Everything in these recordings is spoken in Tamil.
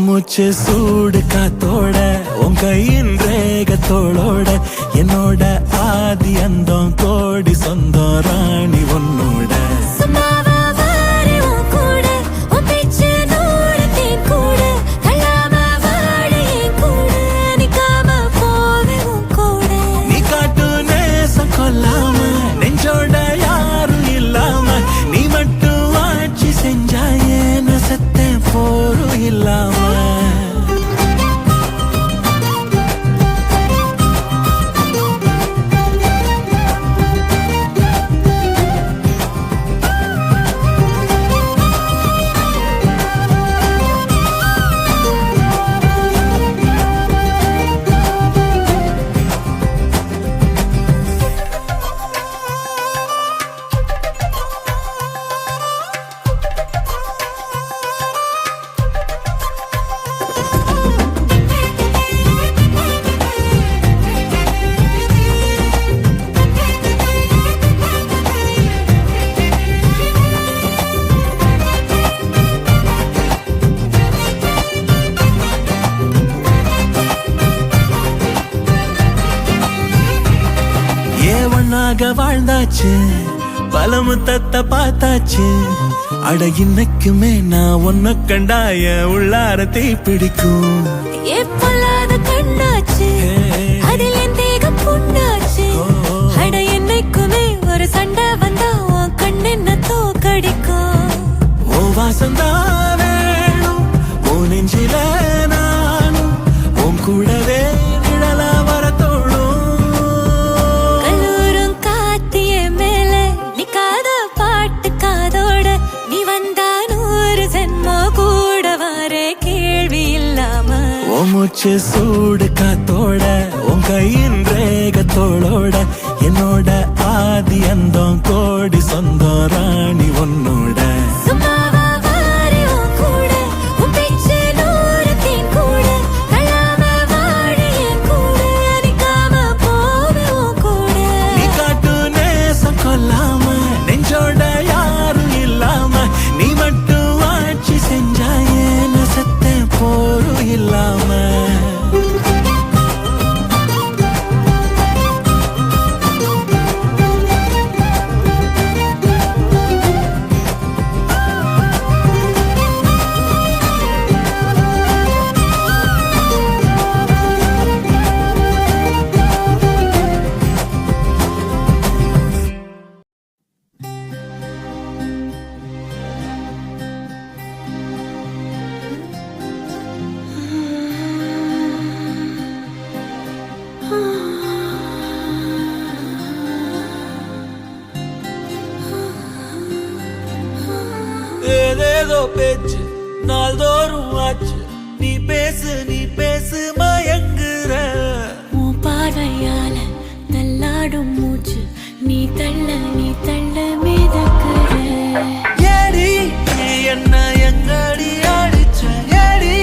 மூச்சு சூடு காத்தோட உன் கையின் ரேகத்தோளோட என்னோட ஆதி அந்தம் கோடி சொந்தம் ராணி உன்னோட நீ காட்டு நேசம் கொல்லாம நெஞ்சோட யாரும் இல்லாம நீ மட்டும் ஆட்சி செஞ்சாயே நசத்தேன் போரும் இல்லாம வாழ்ந்தாச்சு பல முத்தத்தை பார்த்தாச்சு அட இன்னைக்குமே நான் ஒன்ன கண்டாய உள்ளாரத்தை பிடிக்கும் கண்ணாச்சு அதில் என் தேகம் புண்ணாச்சு அட என்னைக்குமே ஒரு சண்டை வந்தா உன் கண் என்ன தோக்கடிக்கும் ஓ வாசந்தான் வேணும் ஓ நெஞ்சில நானும் உன் கூடவே நிழலா வர தோணும் மூச்சு சூடு காத்தோட உன் கையின் ரேகத்தோளோட என்னோட ஆதி அந்தம் கோடி சொந்தம் ராணி உன்னோட நீ காட்டு நேசம் கொல்லாம நெஞ்சோட யாரும் இல்லாம நீ மட்டும் ஆட்சி செஞ்சாயே நசத்தேன் போரும் இல்லாம ஏதேதோ பேச்சு நாள்தோறும் ஆச்சு நீ பேசு மயங்குற உன் பார்வையால தள்ளாடும் மூச்சு நீ தள்ள மிதக்குற ஏடி என்ன எங்கடி அடிச்ச ஏடி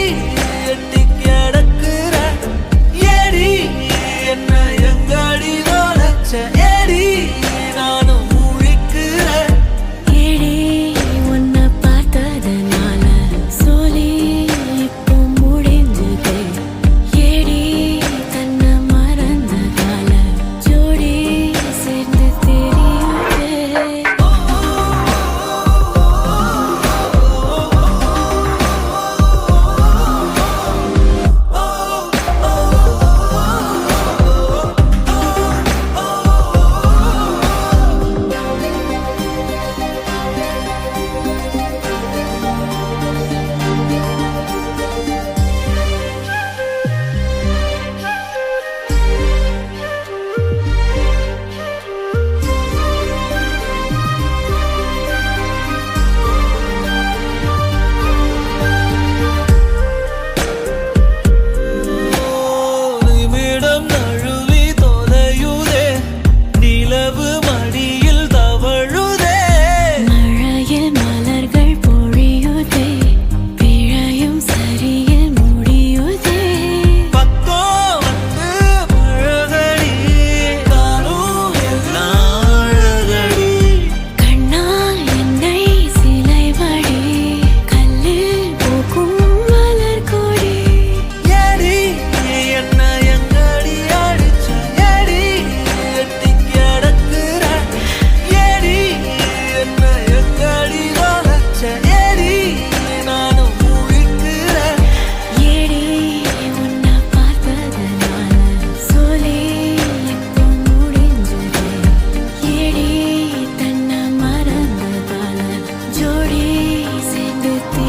எட்டி கிடக்குற ஏடி என்ன எங்கடி நோலச்ச ஏடி நானும் முழிக்கிற ஏடி உன்னை பார்த்ததுனால சோலி இப்போ முடிஞ்சது ஏடி தன்னை மறந்ததால ஜோடி சேர்ந்து தெரியுது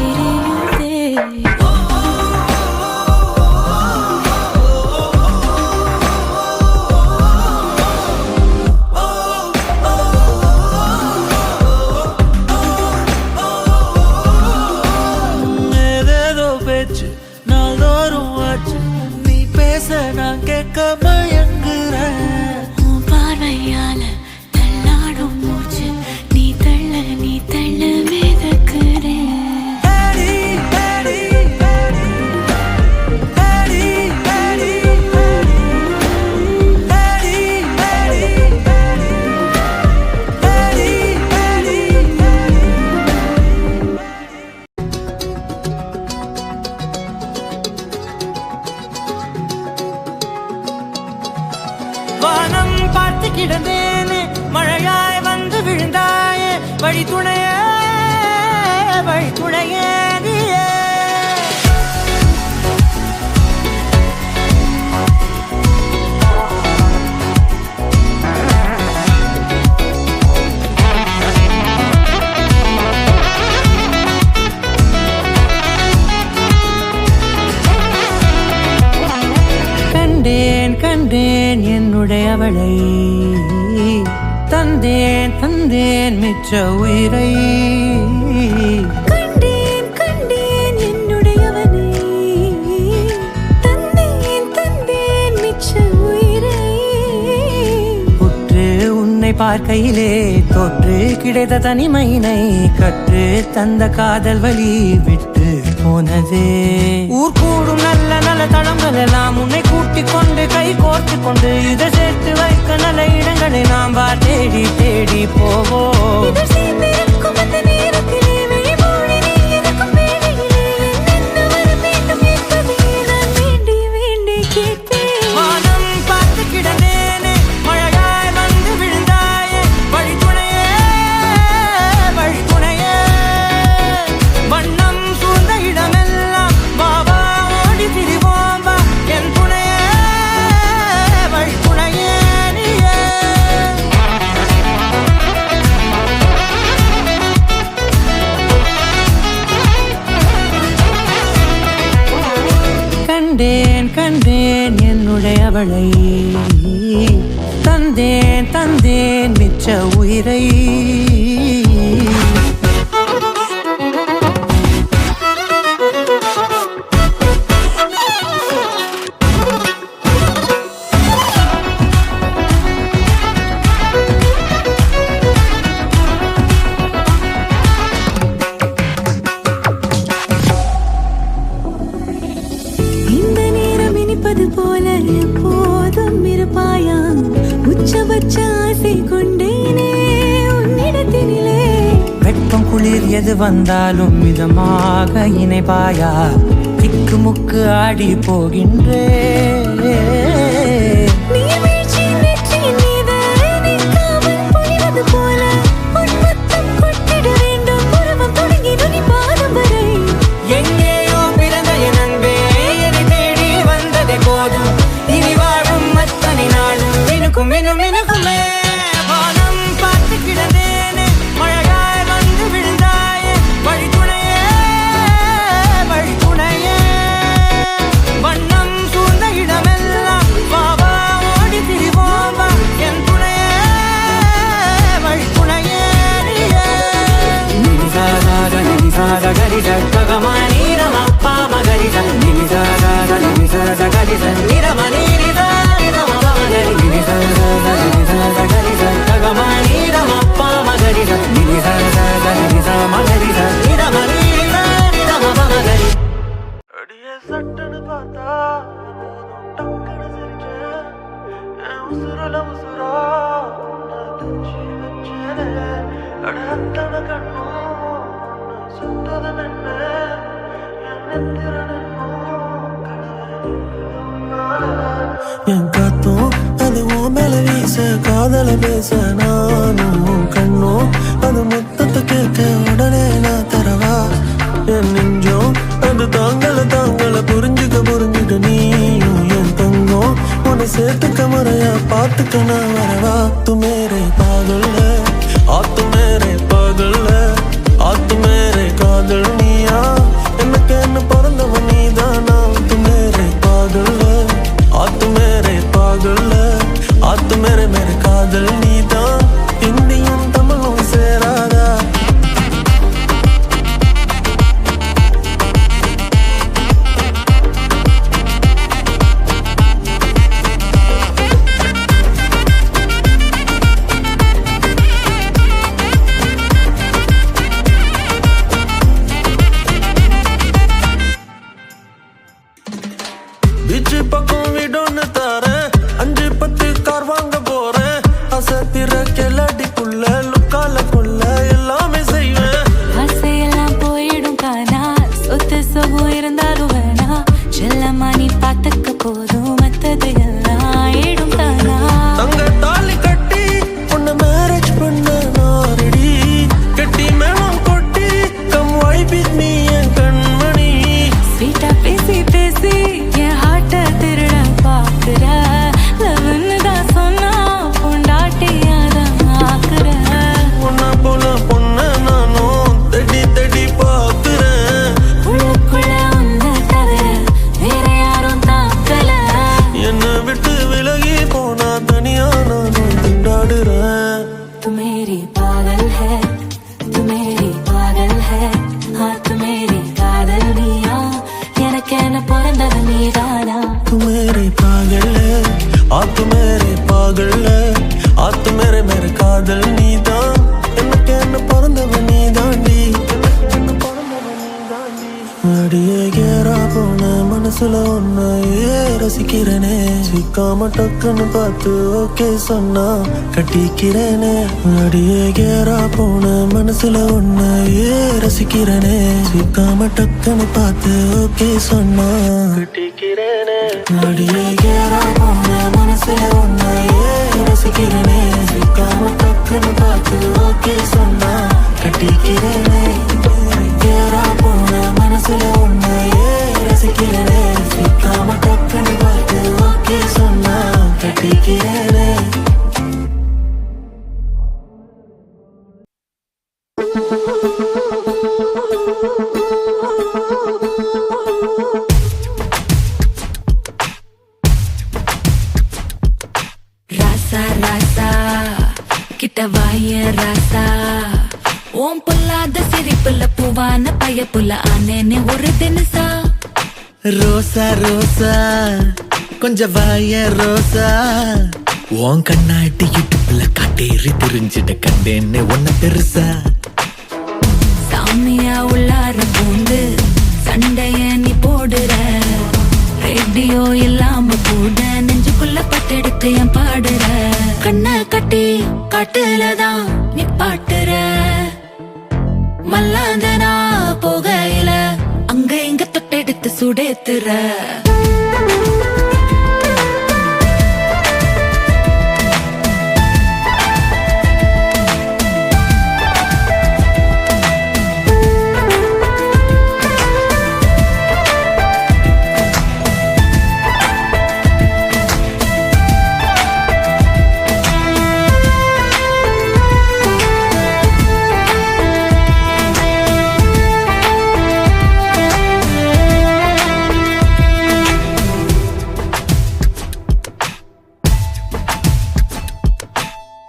எரியுதே. ஏதேதோ பேச்சு நாள்தோறும் ஆச்சு, நீ பேச நான் கேட்க மயங்குறேன். உன் பார்வையால தள்ளாடும் மூச்சு, நீ தள்ள மிதக்கிறேன். அடி, அடி, அடி, அடி, அடி, அடி, அடி, அடி, வானம் பார்த்து கிடந்தேனே, மழையாய் வந்து விழுந்தாயே, வழி துணையே நீயே. கண்டேன் என்னுடையவளை, தந்தேன் மிச்ச உயிரை. கண்டேன் என்னுடையவனை, தந்தேன் மிச்ச உயிரை. உற்று உன்னை பார்க்கையிலே தோற்று கிடைத்த தனிமையினை, கற்று தந்த காதல் வழி விட்டு போனதே. ஊர் கூடும் நல்ல நல்ல தளங்கள் எல்லாம் உன்னை கூட்டிக் கொண்டு கை கோர்த்து கொண்டு, இதை சேர்த்து வைக்க நல்ல இடங்களை நாம் தேடி தேடி போவோம். இதழ் சேர்ந்திருக்கும் அந்த நேரத்திலே, விழிமூடி நீ இருக்கும் வேளையிலே, என்ன வர வேண்டும் என்பதை நான் வேண்டி கேட்பேன். வானம் பார்த்து கிடந்தேனே, மழையாய் வந்து விழுந்தாயே, வழி துணையே வண்ணம் சூழ்ந்த இடமெல்லாம் வா வா ஓடி திரிவோம் வா, என் துணையே வழி துணையே நீயே. கண்டேன் என்னுடையவளை, தந்தேன் மிச்ச உயிரை. இந்த நேரம் இனிப்பது போல எப்போதும் இருப்பாயா, உச்சபட்ச ஆசை கொண்டேனே உன்னிடத்தினிலே. வெட்கம் குளிர் எது வந்தாலும் மிதமாக இணைப்பாயா, திக்கு முக்கு ஆடி போகின்றே. நீர்வீழ்ச்சியின் வெற்றியின் மீது நிற்காமல் பொழிவது போல, உன் முத்தம் கொட்டிட வேண்டும், உருவம் தொடங்கி நுனி பாதம் வரை. எங்கேயோ பிறந்த என் அன்பே, என்னை தேடி வந்ததே போதும், இனி வாழும் அத்தனை நாளும் மினுக்குமே. வானம் பார்த்து கிடந்தேனே, மழையாய் வந்து விழுந்தாயே, வழி துணையே வண்ணம் சூழ்ந்த இடமெல்லாம் வா வா ஓடி திரிவோம் வா, என் துணையே வழி துணையே நீயே. நினிசாத கரிச ககமானி ரமப்பா மகரிச, நினிசாத கரிச நிரமணி நிதா நிரமமகரி, நினிசாத கரிச ககமானி ரமப்பா மகரிச, நினிசாத மகரிச நிரமணி நிதா நிரமமகரி. அடியே சட்டன்னு பார்த்தா டக்குன்னு சிரிச்சேன், என் உசுரல உசுரா உன்னை தூச்சி வச்சேனே. அட அத்தனை கண்ணும் சுட்டது மென்ன, என் நெத்திரனும் என் காத்தும் அது உன் மேல வீச, காதல பேச நானும் கண்ணும் அது மொத்தத்தை கேட்க உடனே நான் தரவா. என் நெஞ்சம் அது தாங்கல புரிஞ்சுக்க நீயும் என் தங்கம், உன்னை சேர்த்துக்க முறையா பார்த்துக்க நான் வரவா. तू मेरे पागल है, आ तू मेरे पागल है, आ तू मेरे कादल निया. நீதானா तू मेरे पागल है तू मेरे पागल है तू मेरे कादल நீதான் எனக்கு என்ன பிறந்தவன் நீதாண்டி அடியே கேரா போன மனசுல ஒன்னையே ரசிக்கிறேனே சிக்காம டக்குன்னு பார்த்து ஓகே சொன்னா கட்டிக்கிறேனே அடியே கேரா போன மனசுல ஒன்னையே ரசிக்கிறேனே சிக்காம டக்குன்னு பார்த்து ஓகே சொன்னா கட்டிக்கிறேனே அடியே கேரா போன மனசுல ஒன்னையே ரசிக்கிறேனே சிக்காம டக்குன்னு பார்த்து ஓகே சொன்னா கட்டிக்கிறேனே கேரா போன மனசுல ஒன்னையே ரசிக்கிறேனே சிக்காம டக்குன்னு பார்த்து ஓகே சொன்னா கட்டிக்கிறேனே ராசா ராசா கிட்ட வாய ராசா ஓம் பொல்லாத சிரிப்புல பூவான பயப்புல ஆனேனே ஒரு தினசா ரோசா ரோசா கொஞ்சம் வாய ரோசா உன் கண்ணாட்டி இடுப்புல காட்டேறி தெரிஞ்சிட கண்டேன்னு ஒன்ன பெருசா சாமியா உள்ளார பூந்து சண்டைய நீ போடுற ரேடியோ இல்லாம கூட நெஞ்சுக்குள்ள பட்டெடுத்து என் பாடுற கண்ண கட்டி காட்டுலதான் நீ பாட்டுற மல்லாந்தனா போகையில அங்க இங்க தொட்டெடுத்து சுடேத்துற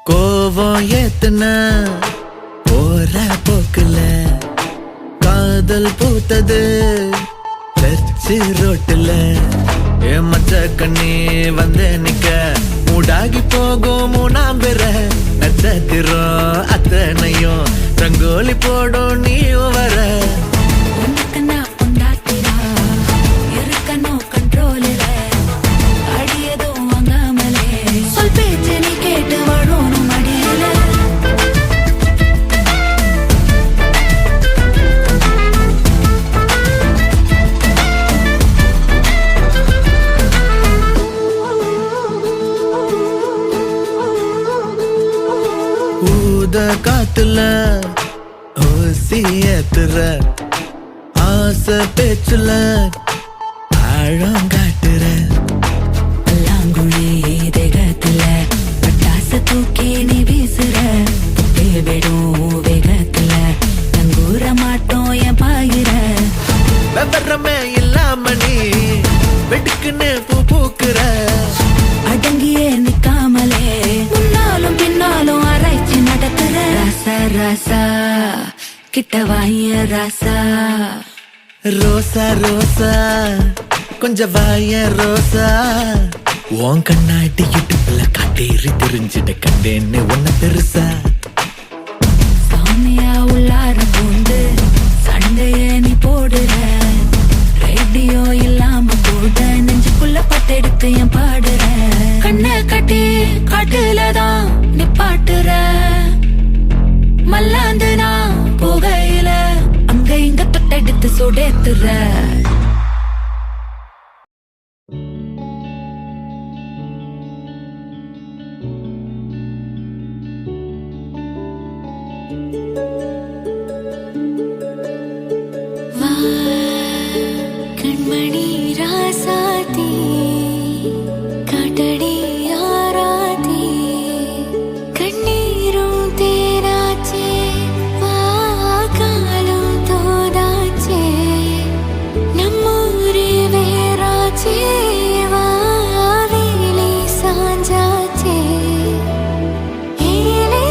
கோவம் ஏத்துனா போற போக்குல காதல் பூத்தது சர்ச்சு ரோட்டுல என் மச்ச கண்ணி வந்து நிக்க மூடாகி போகும் மூணாம் பெற நட்சத்திரம் அத்தனையும் ரங்கோலி போடும் நீ வர உனக்கு நான் கொண்டாட்டினா இருக்கணும் கண்ட்ரோலில அடியதும் வாங்காமலே சொல் பேச்சு நீ கேட்டு வாழணும் அடியில ஊத காத்துல ஊசி ஏத்துற ஆசை பேச்சுல ஆழம் காட்டுற பல்லாங்குழி தேகத்துல பட்டாசு தூக்கி நீ வீசுற புட்டே விடும் வேகத்துல தங்கூர மாட்டோம் என் பாயிர விவரமே இல்லாம நீ வெடுக்குன்னு பூ பூக்குற அடங்கியே நிக்காமலே முன்னாலும் பின்னாலும் ஆராய்ச்சி நடத்துற ராசா ராசா கிட்ட வாய ராசா ரோசா ரோசா கொஞ்சம் வாய ரோசா உன் கண்ணாட்டி இடுப்புல காட்டேறி தெரிஞ்சிட கண்டேன்னு ஒன்ன பெருசா சாமியா உள்ளார பூந்து சண்டைய நீ போடுற ரேடியோ இல்லாம கூட நெஞ்சுக்குள்ள பட்டெடுத்து என் பாடுற கண்ண கட்டி காட்டுலதான் நீ பாட்டுற மல்லாந்து நான் போகையில அங்க இங்க தொட்டெடுத்து சுடேத்துற கண்மணி ராசாதி காட்டடி ஆராதி கண்ணீரும் தேராச்சே காலும் தோதாச்சே நம்மூரே வேறாச்சே வாவேலி சாஞ்சாச்சே ஏலே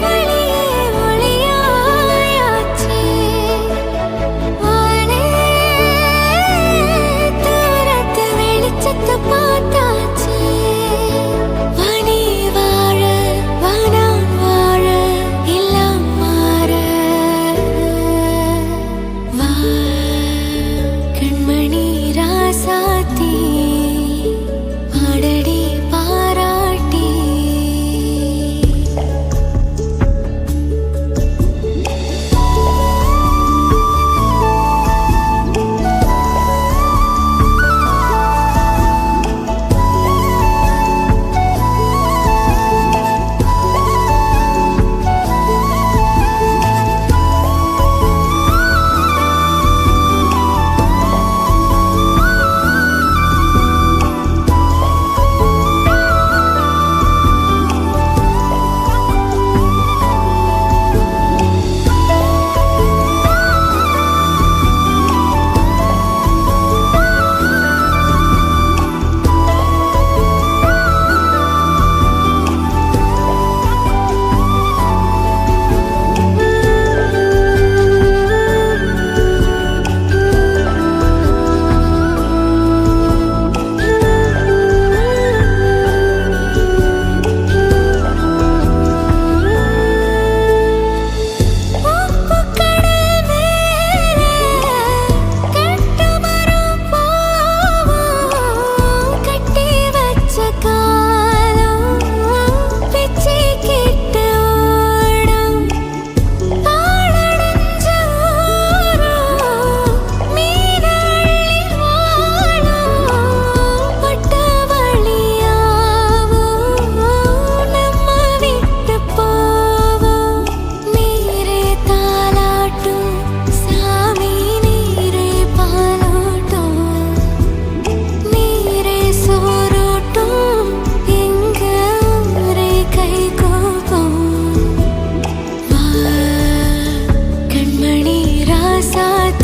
பழியே ஒளியாயாச்சே வானே சாத்தி